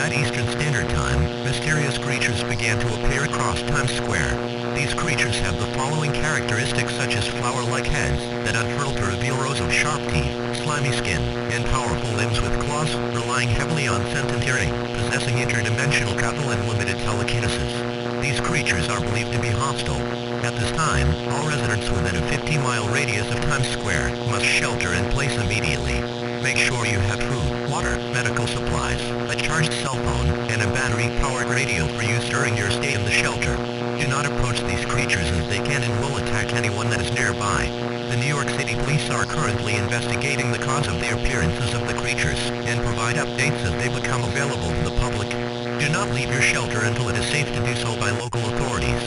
midnight Eastern Standard Time, mysterious creatures began to appear across Times Square. These creatures have the following characteristics such as flower-like heads that unfurl to reveal rows of sharp teeth, slimy skin, and powerful limbs with claws, relying heavily on scent and hearing, possessing interdimensional travel and limited telekinesis. These creatures are believed to be hostile. At this time, all residents within a 50-mile radius of Times Square must shelter in place immediately. Make sure you have food, water, medical supplies, a charged cell phone, and a battery-powered radio for use during your stay in the shelter. Do not approach these creatures as they can and will attack anyone that is nearby. The New York City Police are currently investigating the cause of the appearances of the creatures and provide updates as they become available to the public. Do not leave your shelter until it is safe to do so by local authorities.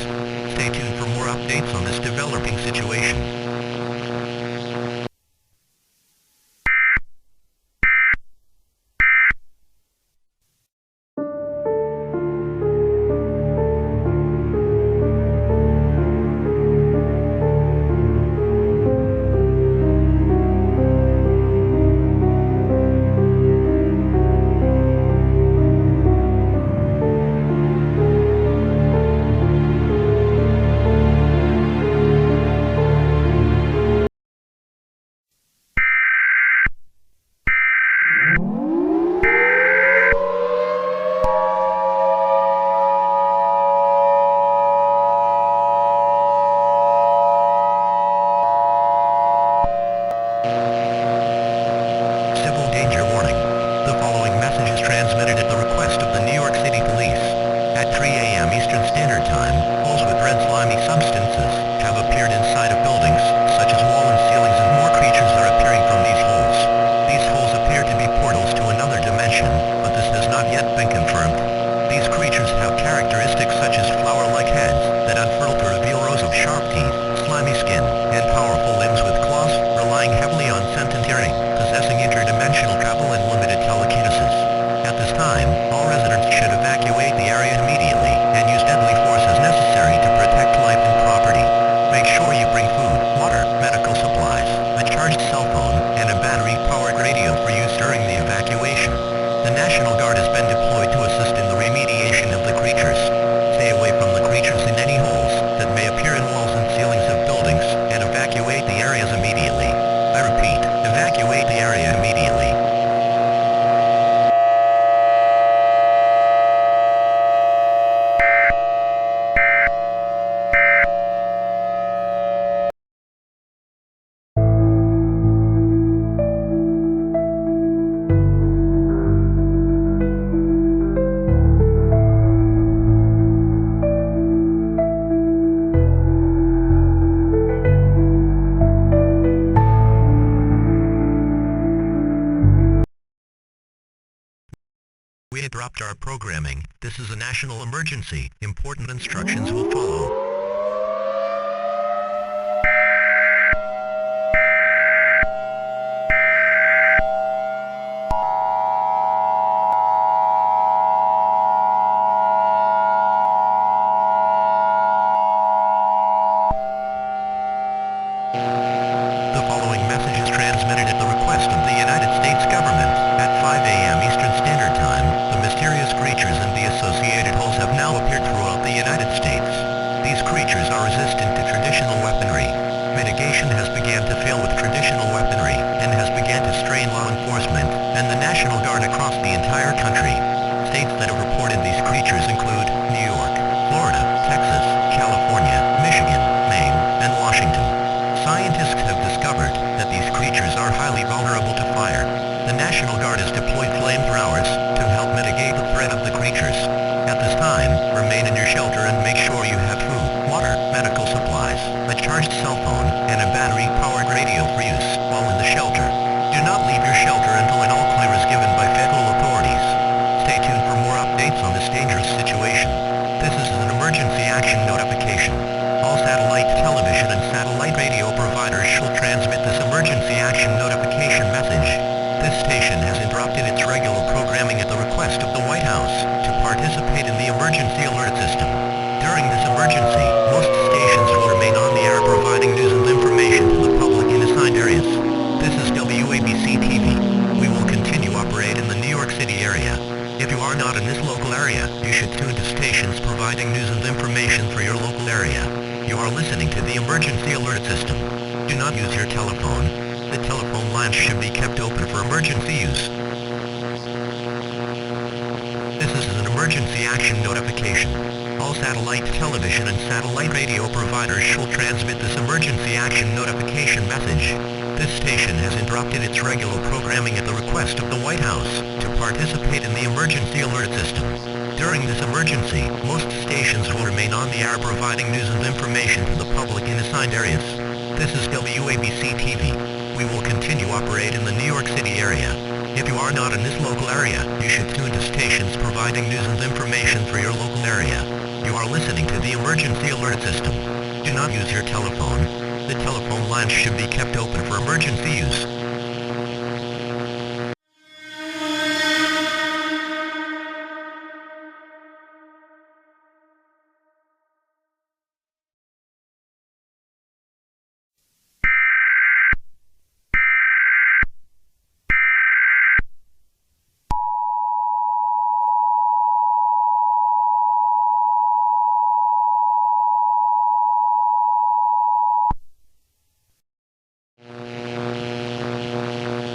Stay tuned for more updates on this developing situation. We interrupt our programming. This is a national emergency. Important instructions will follow. The following message is transmitted at the request of the United States government. At 5 a.m. Eastern Standard Time, the mysterious creatures and the associated holes have now appeared throughout the United States. These creatures are resistant to traditional weaponry. Mitigation has begun to fail with traditional weaponry, and has begun to strain law enforcement and the National Guard across the entire country. States that have reported these creatures include New York, Florida, Texas, California, Michigan, Maine, and Washington. Scientists have discovered that these creatures are highly vulnerable to fire. The National Guard has deployed flamethrowers to help mitigate the threat of the creatures. At this time, remain in your shelter and make sure you have food, water, medical supplies, a charged cell phone, and a battery-powered radio for use while in the shelter. Do not leave your shelter until an all-clear is given by federal authorities. Stay tuned for more updates on this dangerous situation. This is an emergency action notification. All satellite television and satellite radio providers shall transmit this emergency action notification message. This station has interrupted its regular programming at the request of the White House to participate in the emergency alert system. During this emergency, most stations will remain on the air providing news and information to the public in assigned areas. This is WABC TV. We will continue operate in the New York City area. If you are not in this local area, you should tune to stations providing news and information for your local area. You are listening to the emergency alert system. Do not use your telephone. The telephone lines should be kept open for emergency use. This is an emergency action notification. All satellite television and satellite radio providers shall transmit this emergency action notification message. This station has interrupted its regular programming at the request of the White House to participate in the emergency alert system. During this emergency, most stations will remain on the air providing news and information to the public in assigned areas. This is WABC-TV. We will continue operate in the New York City area. If you are not in this local area, you should tune to stations providing news and information for your local area. You are listening to the emergency alert system. Do not use your telephone. The telephone lines should be kept open for emergency use.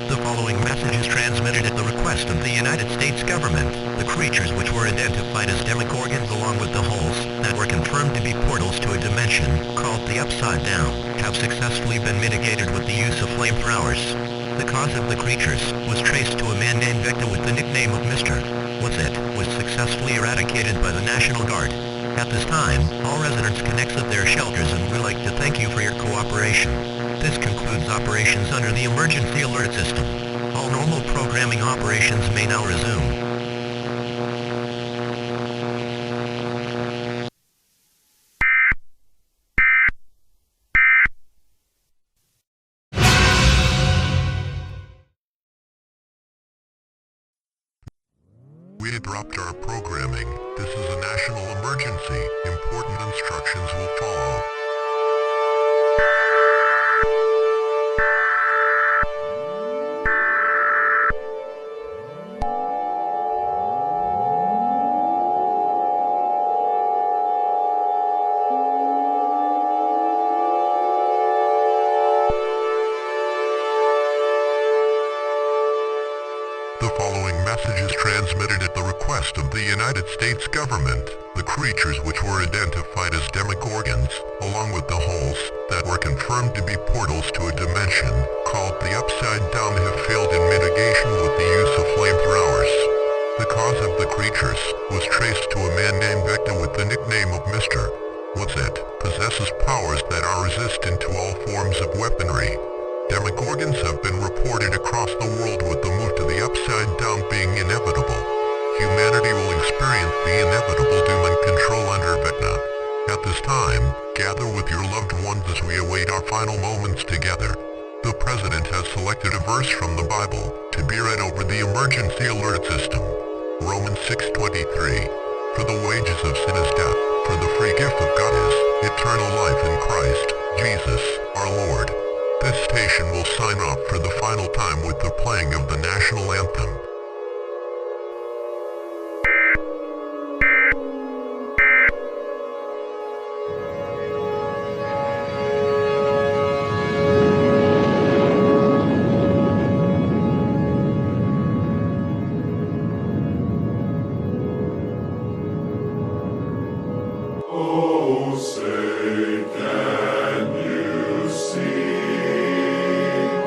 The following message is transmitted at the request of the United States government. The creatures which were identified as Demogorgons along with the holes that were confirmed to be portals to a dimension called the Upside Down have successfully been mitigated with the use of flamethrowers. The cause of the creatures was traced to a man named Victor with the nickname of Mr. What's It was successfully eradicated by the National Guard. At this time, all residents can exit their shelters and we'd like to thank you for your cooperation. This concludes operations under the emergency alert system. All normal programming operations may now resume. We interrupt our programming. This is a national emergency. Important instructions will follow. The following message is transmitted at the request of the United States government. The creatures which were identified as Demogorgons, along with the holes that were confirmed to be portals to a dimension called the Upside Down, have failed in mitigation with the use of flamethrowers. The cause of the creatures was traced to a man named Victor with the nickname of Mr. What's It, possesses powers that are resistant to all forms of weaponry. Demogorgons have been reported across the world, with the move to the Upside Down being inevitable. Humanity will experience the inevitable doom and control under Vecna. At this time, gather with your loved ones as we await our final moments together. The President has selected a verse from the Bible to be read over the emergency alert system. Romans 6:23. For the wages of sin is death, for the free gift of God is eternal life in Christ Jesus, our Lord. This station will sign off for the final time with the playing of the national anthem. Oh, say can you see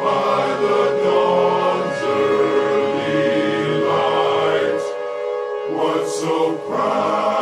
by the dawn's early light what so proud